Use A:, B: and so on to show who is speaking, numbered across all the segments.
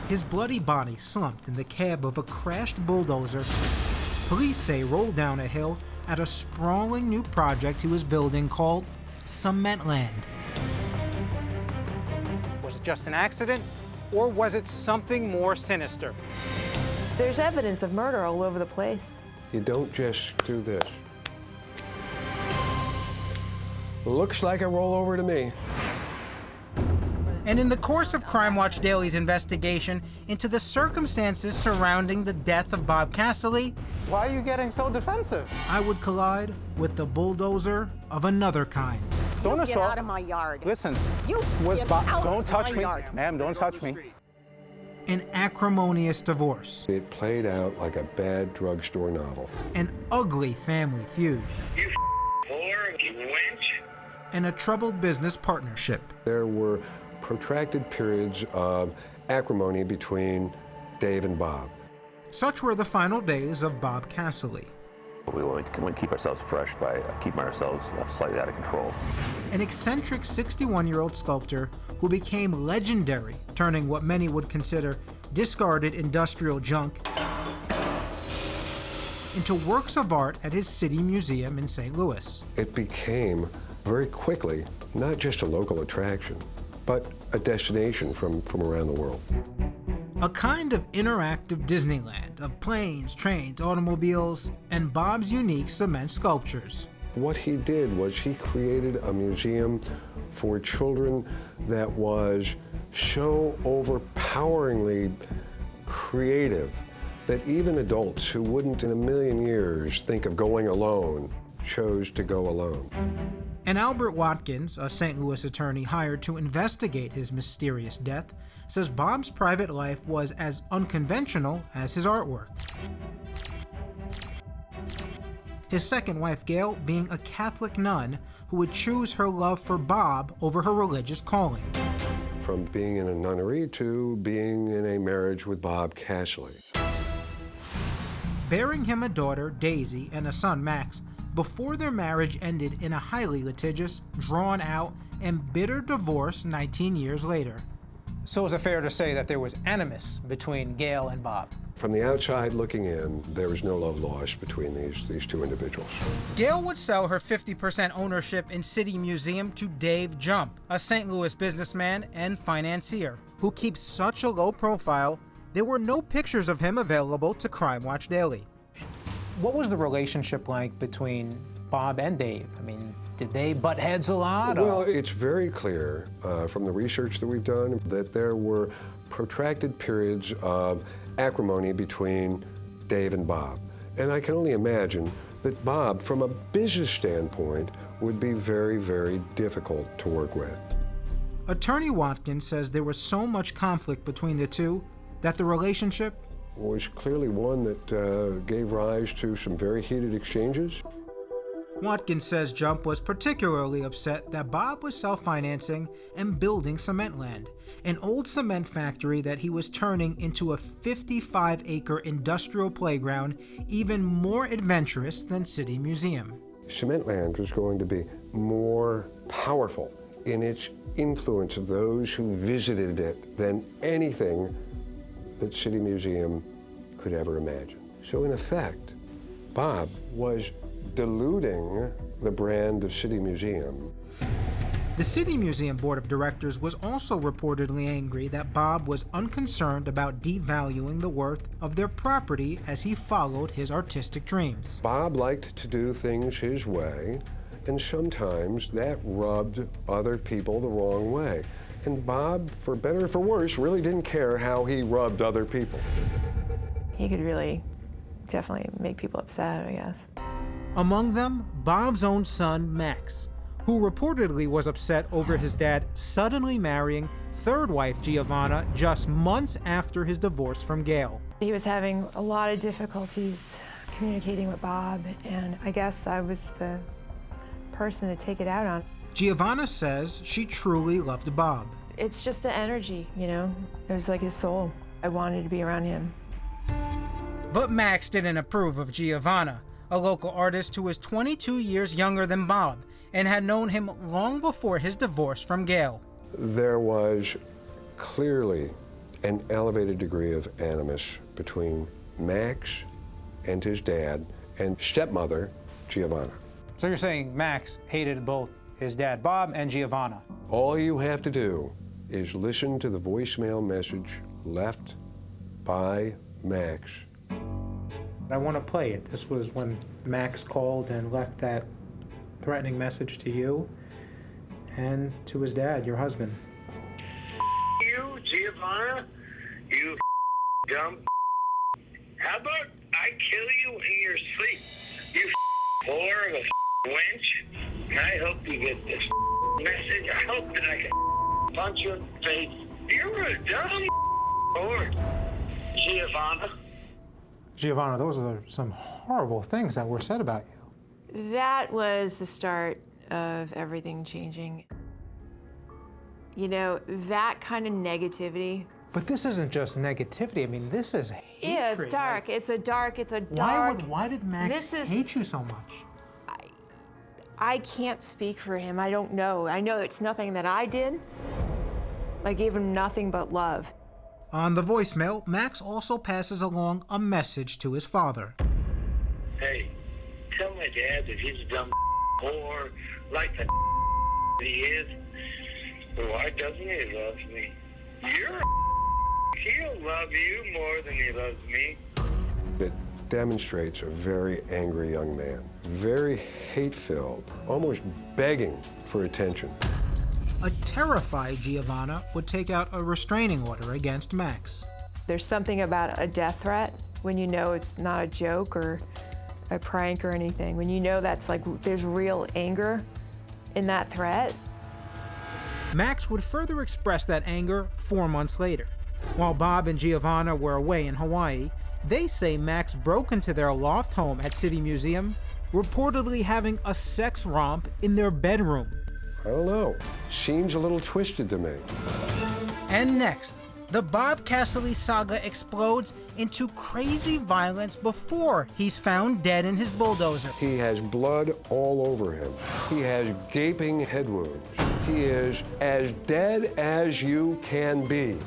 A: His bloody body slumped in the cab of a crashed bulldozer police say rolled down a hill at a sprawling new project he was building called Cementland.
B: Was it just an accident, or was it something more sinister?
C: There's evidence of murder all over the place.
D: You don't just do this. Looks like a rollover to me.
A: And in the course of Crime Watch Daily's investigation into the circumstances surrounding the death of Bob Cassilly,
B: Why are you getting so defensive?
A: I would collide with the bulldozer of another kind.
B: Don't
E: Get
B: assault.
E: out of my yard.
B: Listen,
E: You
B: was
E: get
B: Bob?
E: out
B: Don't
E: of
B: touch
E: my
B: me,
E: yard.
B: ma'am. Don't touch me.
A: An acrimonious divorce,
D: It played out like a bad drugstore novel.
A: an ugly family feud,
F: You whore, you wench.
A: and a troubled business partnership.
D: There were protracted periods of acrimony between Dave and Bob.
A: Such were the final days of Bob Cassilly,
G: We want to keep ourselves fresh by keeping ourselves slightly out of control.
A: an eccentric 61-year-old sculptor who became legendary, turning what many would consider discarded industrial junk into works of art at his city museum in St. Louis.
D: It became very quickly not just a local attraction, but a destination from around the world.
A: A kind of interactive Disneyland of planes, trains, automobiles, and Bob's unique cement sculptures.
D: What he did was he created a museum for children that was so overpoweringly creative that even adults who wouldn't in a million years think of going alone chose to go alone.
A: And Albert Watkins, a St. Louis attorney hired to investigate his mysterious death, says Bob's private life was as unconventional as his artwork. His second wife, Gail, being a Catholic nun who would choose her love for Bob over her religious calling.
D: From being in a nunnery to being in a marriage with Bob Cassilly.
A: Bearing him a daughter, Daisy, and a son, Max, before their marriage ended in a highly litigious, drawn-out, and bitter divorce 19 years later.
B: So is it fair to say that there was animus between Gail and Bob?
D: From the outside looking in, there was no love lost between these two individuals.
A: Gail would sell her 50% ownership in City Museum to Dave Jump, a St. Louis businessman and financier, who keeps such a low profile, there were no pictures of him available to Crime Watch Daily.
B: What was the relationship like between Bob and Dave? I mean, did they butt heads a lot?
D: Well, it's very clear from the research that we've done that there were protracted periods of acrimony between Dave and Bob. And I can only imagine that Bob, from a business standpoint, would be very, very difficult to work with.
A: Attorney Watkins says there was so much conflict between the two that the relationship
D: Was clearly one that gave rise to some very heated exchanges.
A: Watkins says Jump was particularly upset that Bob was self-financing and building Cementland, an old cement factory that he was turning into a 55-acre industrial playground even more adventurous than City Museum.
D: Cementland was going to be more powerful in its influence of those who visited it than anything that City Museum could ever imagine. So in effect, Bob was diluting the brand of City Museum.
A: The City Museum Board of Directors was also reportedly angry that Bob was unconcerned about devaluing the worth of their property as he followed his artistic dreams.
D: Bob liked to do things his way, and sometimes that rubbed other people the wrong way. And Bob, for better or for worse, really didn't care how he rubbed other people.
C: He could really definitely make people upset, I guess.
A: Among them, Bob's own son, Max, who reportedly was upset over his dad suddenly marrying third wife Giovanna just months after his divorce from Gail.
C: He was having a lot of difficulties communicating with Bob, and I guess I was the person to take it out on.
A: Giovanna says she truly loved Bob.
C: It's just the energy, you know? It was like his soul. I wanted to be around him.
A: But Max didn't approve of Giovanna, a local artist who was 22 years younger than Bob and had known him long before his divorce from Gail.
D: There was clearly an elevated degree of animus between Max and his dad and stepmother, Giovanna.
B: So you're saying Max hated both his dad, Bob, and Giovanna?
D: All you have to do is listen to the voicemail message left by Max.
B: I want to play it. This was when Max called and left that threatening message to you and to his dad, your husband.
F: You, Giovanna, you dumb. How about I kill you in your sleep? You whore of a wench. I hope you get this message. I hope that I can punch you in the face. You're a dumb whore, Giovanna.
B: Giovanna, those are some horrible things that were said about you.
C: That was the start of everything changing. You know, that kind of negativity.
B: But this isn't just negativity. I mean, this is hatred.
C: Yeah, it's dark.
B: Like,
C: It's a dark.
B: why did Max hate you so much?
C: I can't speak for him. I don't know. I know it's nothing that I did. I gave him nothing but love.
A: On the voicemail, Max also passes along a message to his father.
F: Hey, tell my dad that he's a dumb whore like the he is. Why doesn't he love me? He'll love you more than he loves me.
D: It demonstrates a very angry young man, very hate-filled, almost begging for attention.
A: A terrified Giovanna would take out a restraining order against Max.
C: There's something about a death threat when you know it's not a joke or a prank or anything. When you know that's like, there's real anger in that threat.
A: Max would further express that anger 4 months later. While Bob and Giovanna were away in Hawaii, they say Max broke into their loft home at City Museum, reportedly having a sex romp in their bedroom.
D: I don't know. Seems a little twisted to me.
A: And next, the Bob Cassilly saga explodes into crazy violence before he's found dead in his bulldozer.
D: He has blood all over him. He has gaping head wounds. He is as dead as you can be.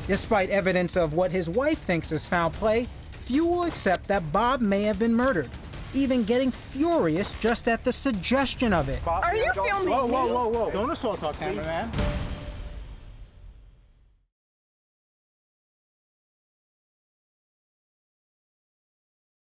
A: Despite evidence of what his wife thinks is foul play, few will accept that Bob may have been murdered, even getting furious just at the suggestion of it.
E: Are you filming me?
B: Whoa. Don't assault our cameraman.